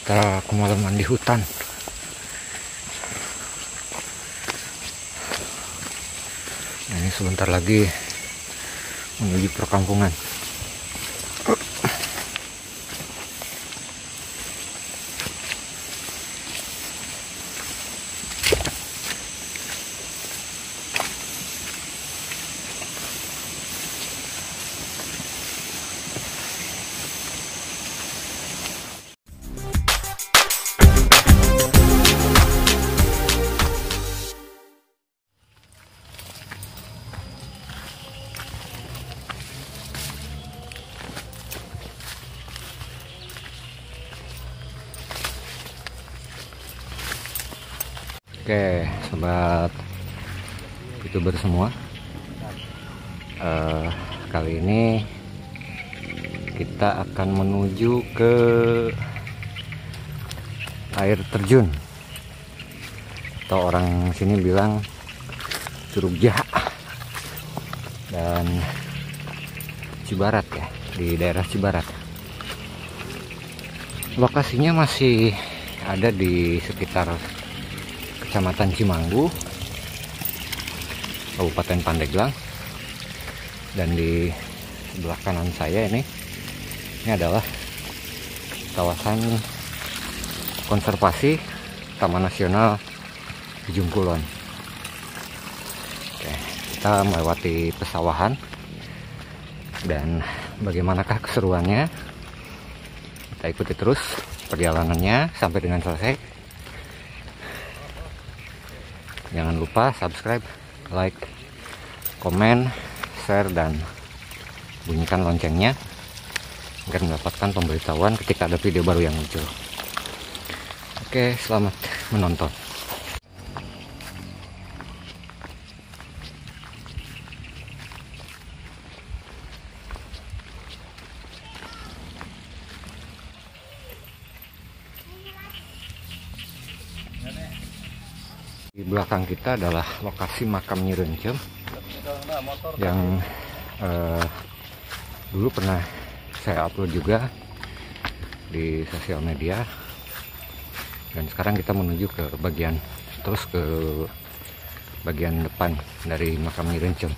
Kita kemalaman di hutan. Nah, ini sebentar lagi menuju perkampungan. Oke, sobat YouTuber semua, kali ini kita akan menuju ke air terjun, atau orang sini bilang Curug Jaha dan Cibarat ya, di daerah Cibarat. Lokasinya masih ada di sekitar Kecamatan Cimanggu, Kabupaten Pandeglang, dan di sebelah kanan saya ini adalah kawasan konservasi Taman Nasional Ujung Kulon. Oke, kita melewati pesawahan, dan bagaimanakah keseruannya? Kita ikuti terus perjalanannya sampai dengan selesai. Jangan lupa subscribe, like, komen, share, dan bunyikan loncengnya agar mendapatkan pemberitahuan ketika ada video baru yang muncul. Oke, selamat menonton. Di belakang kita adalah lokasi makam Nyi Rencem yang dulu pernah saya upload juga di sosial media, dan sekarang kita menuju ke bagian depan dari makam Nyi Rencem.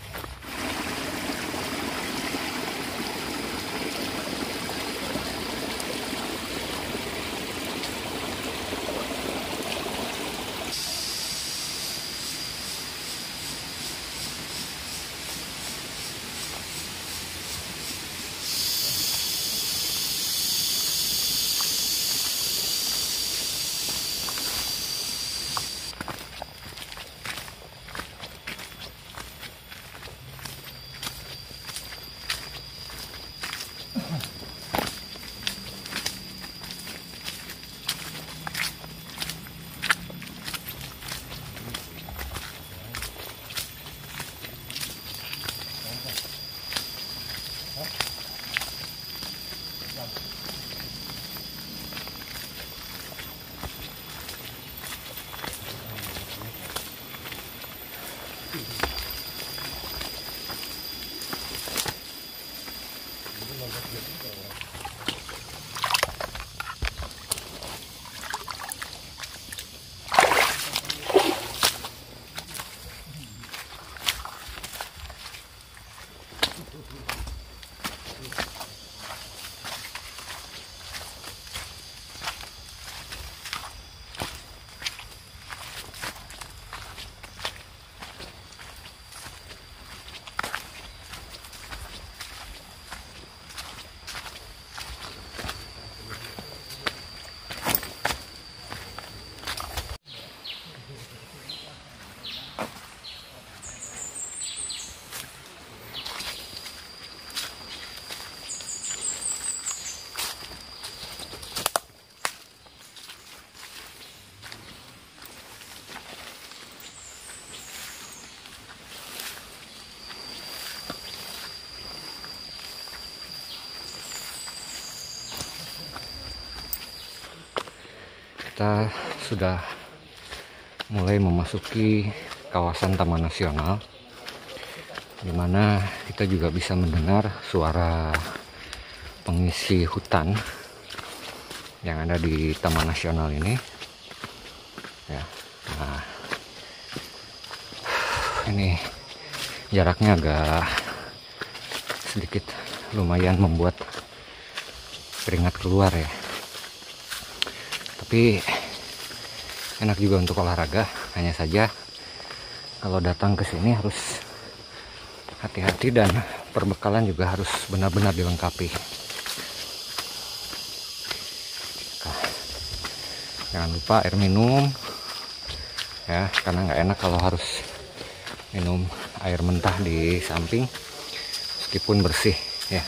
Kita sudah mulai memasuki kawasan Taman Nasional, di mana kita juga bisa mendengar suara pengisi hutan yang ada di Taman Nasional ini ya. Nah, ini jaraknya agak sedikit lumayan membuat keringat keluar ya, tapi enak juga untuk olahraga. Hanya saja kalau datang ke sini harus hati-hati dan perbekalan juga harus benar-benar dilengkapi. Jangan lupa air minum ya, karena nggak enak kalau harus minum air mentah di samping meskipun bersih ya.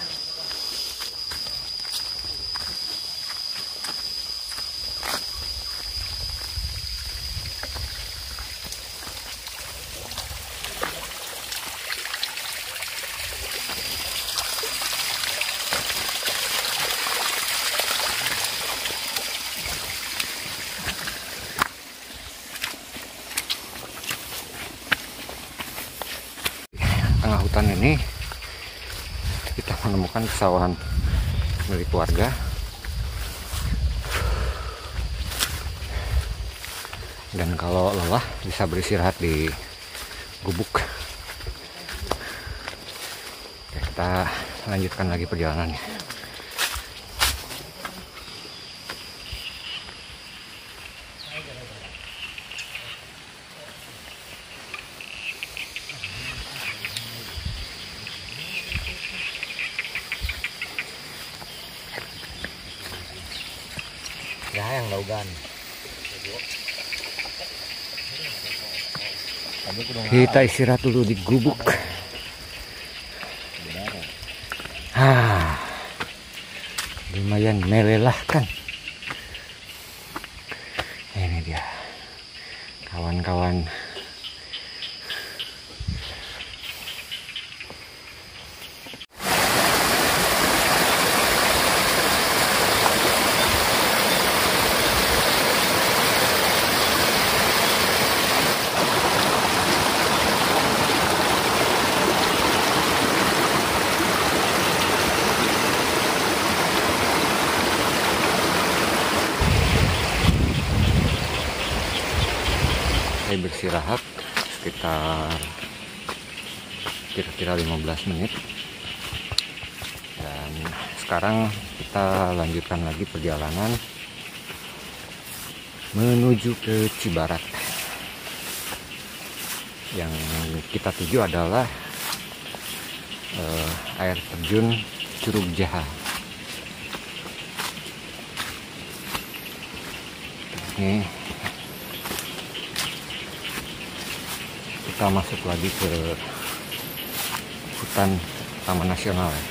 Tengah hutan ini kita menemukan pesawahan milik warga, dan kalau lelah bisa beristirahat di gubuk. Oke, kita lanjutkan lagi perjalanannya. Ya yang laugan. Kita istirahat dulu di gubuk. Lumayan melelahkan. Ini dia kawan-kawan. Saya beristirahat sekitar kira-kira 15 menit, dan sekarang kita lanjutkan lagi perjalanan menuju ke Cibarat. Yang kita tuju adalah air terjun Curug Jaha. Ini kita masuk lagi ke hutan Taman Nasional ya.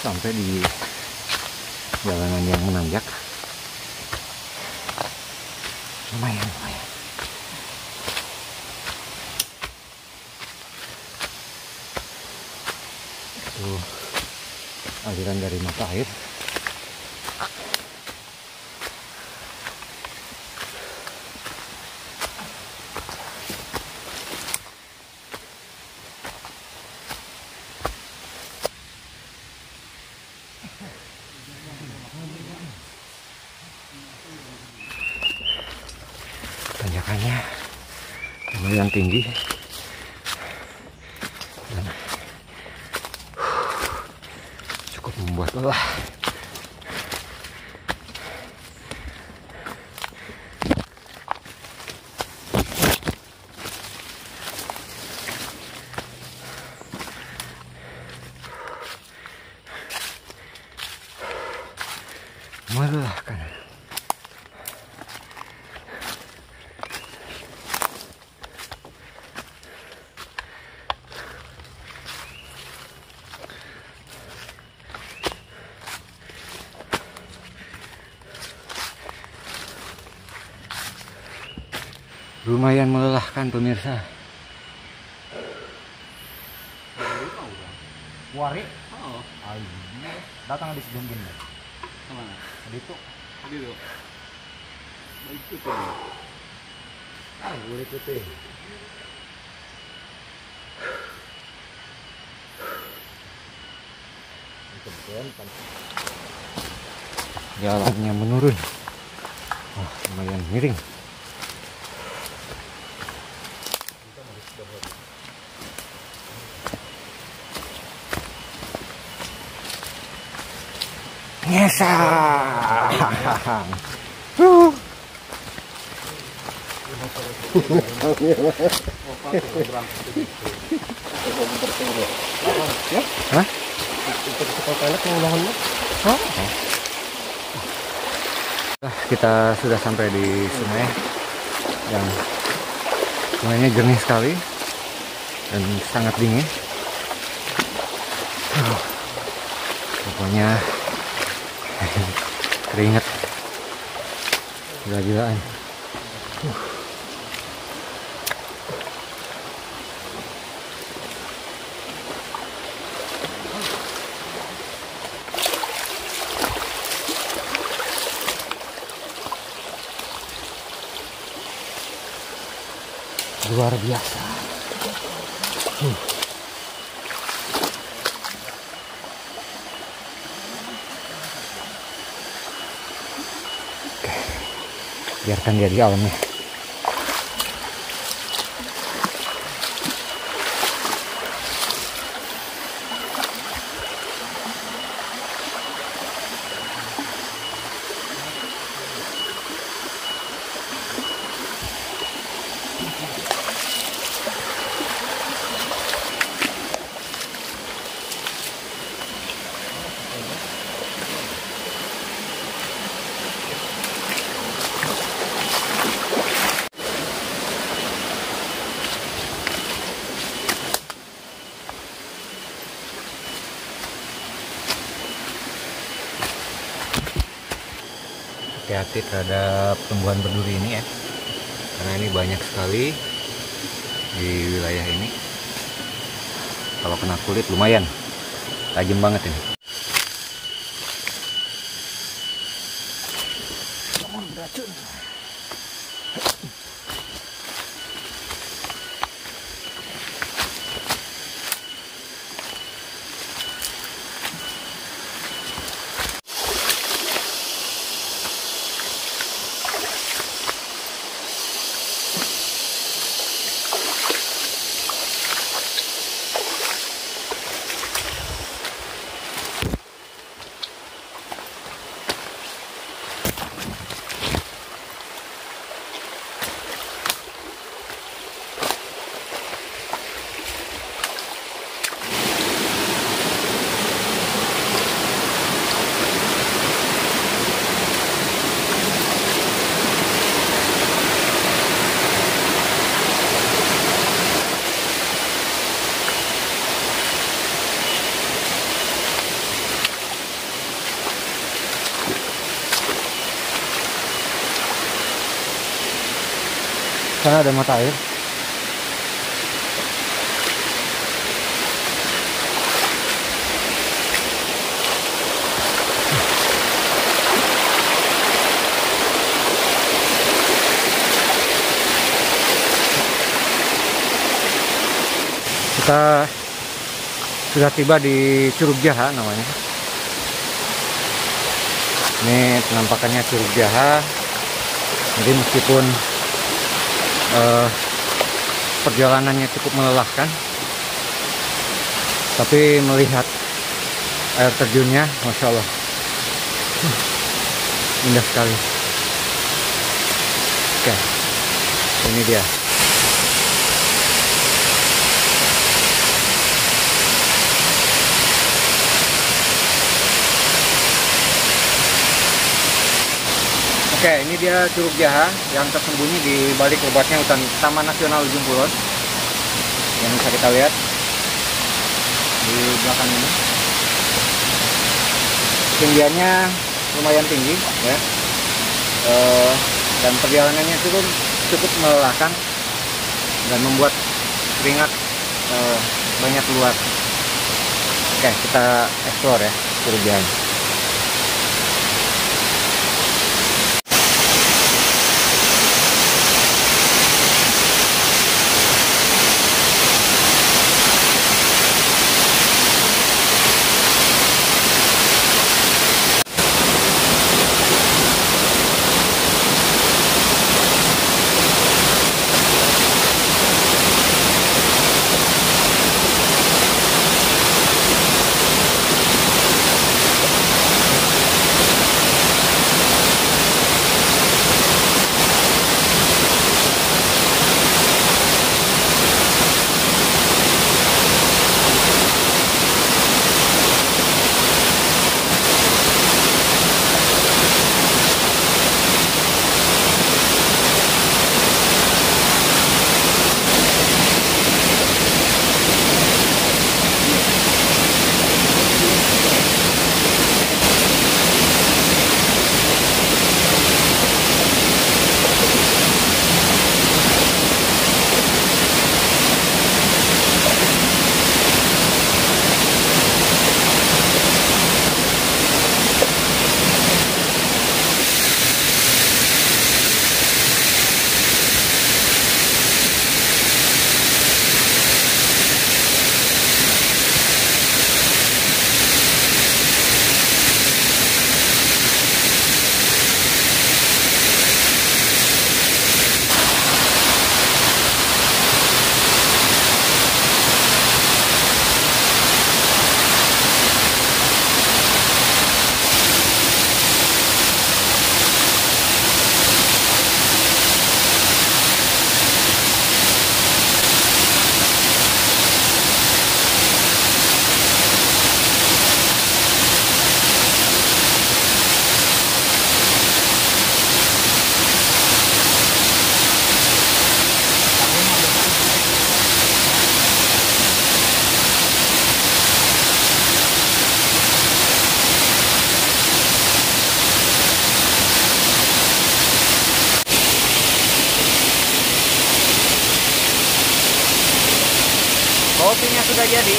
sampai di jalanan yang menanjak. Lumayan. Itu aliran dari mata air. Tanjakannya lumayan tinggi dan cukup membuat lelah. Melelahkan. Lumayan melelahkan pemirsa. Wari? Oh. Datang di sedunggin deh. Kemana? Itu. Itu. Itu tuh. Boleh putih. Jalannya menurun. Wah, lumayan miring. Ngesang. Hah? Kita sudah sampai di sungai yang sungainya jernih sekali dan sangat dingin. Pokoknya keringet gila-gilaan. Luar biasa. Oke, biarkan dia di alamnya. Hati-hati terhadap tumbuhan berduri ini ya, karena ini banyak sekali di wilayah ini. Kalau kena kulit lumayan tajam banget ini. Beracun. Sana ada mata air. Kita sudah tiba di Curug Jaha namanya. Ini penampakannya Curug Jaha. Jadi meskipun perjalanannya cukup melelahkan, tapi melihat air terjunnya, masya Allah, indah sekali. Oke, ini dia. Oke, ini dia Curug Jaha yang tersembunyi di balik lebatnya hutan Taman Nasional Ujung Kulon. Yang bisa kita lihat di belakang ini. Ketinggiannya lumayan tinggi, ya. Dan perjalanannya cukup melelahkan dan membuat keringat banyak keluar. Oke, kita explore ya Curug Jaha. Kopinya sudah jadi.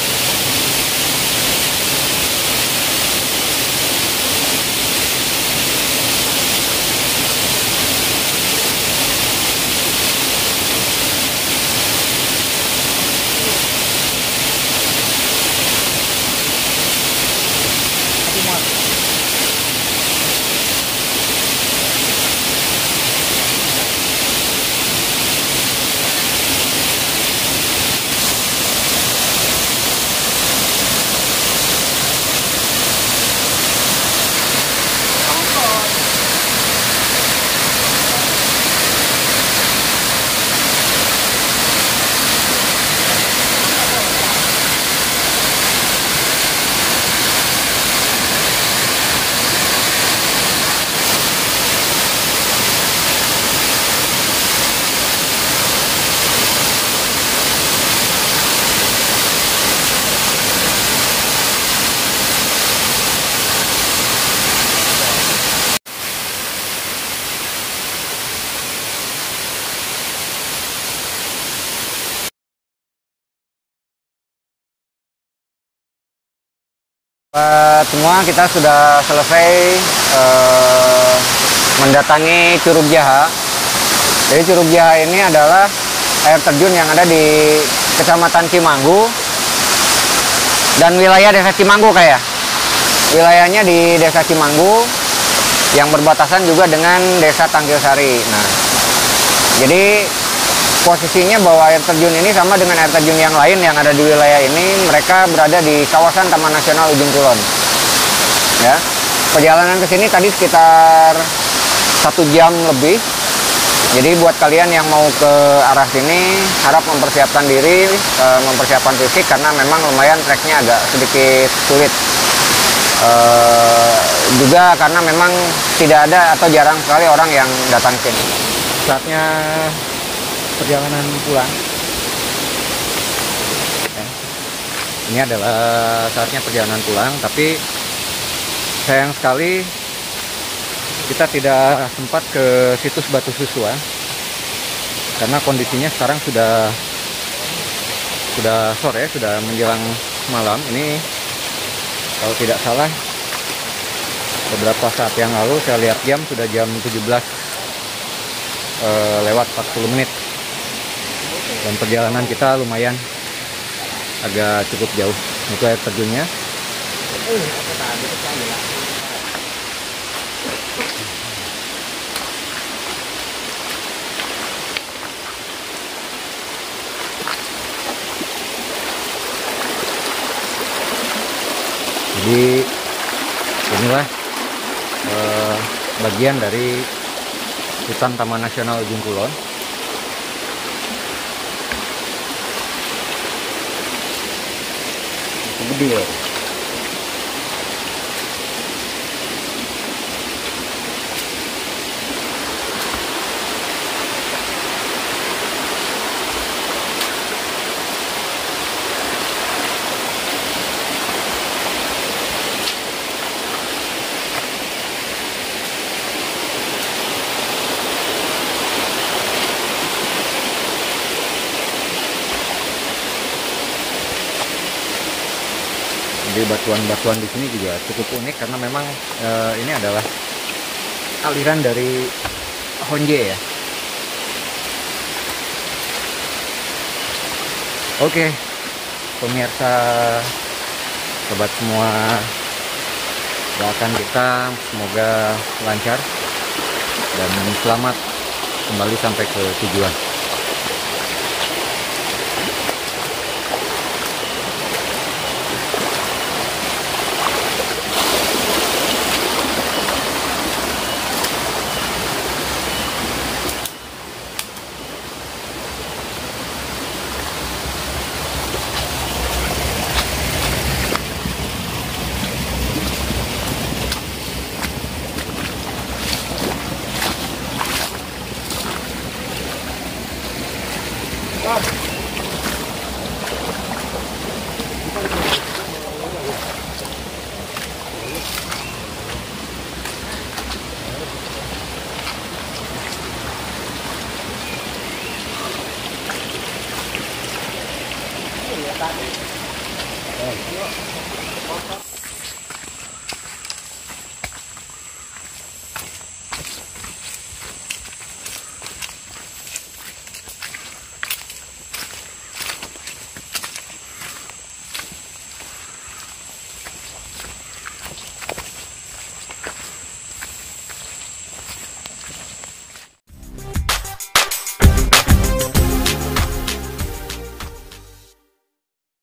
Semua kita sudah selesai mendatangi Curug Jaha. Jadi Curug Jaha ini adalah air terjun yang ada di Kecamatan Cimanggu dan wilayah Desa Cimanggu kayak. Wilayahnya di Desa Cimanggu yang berbatasan juga dengan Desa Tanggilsari. Nah, jadi posisinya bahwa air terjun ini sama dengan air terjun yang lain yang ada di wilayah ini, mereka berada di kawasan Taman Nasional Ujung Kulon. Ya, perjalanan ke sini tadi sekitar 1 jam lebih. Jadi buat kalian yang mau ke arah sini, harap mempersiapkan diri, mempersiapkan fisik karena memang lumayan treknya agak sedikit sulit. Juga karena memang tidak ada atau jarang sekali orang yang datang ke sini. Saatnya perjalanan pulang. Ini adalah saatnya perjalanan pulang, tapi sayang sekali kita tidak sempat ke situs Batu Susuan karena kondisinya sekarang sudah sore, sudah menjelang malam. Ini kalau tidak salah beberapa saat yang lalu saya lihat jam sudah jam 17 lewat 40 menit. Dan perjalanan kita lumayan agak cukup jauh. Itu air terjunnya. Jadi inilah bagian dari hutan Taman Nasional Ujung Kulon. Gede ya. Jadi batuan-batuan di sini juga cukup unik karena memang ini adalah aliran dari Honje ya. Oke, pemirsa, sobat semua, doakan kita semoga lancar dan selamat kembali sampai ke tujuan.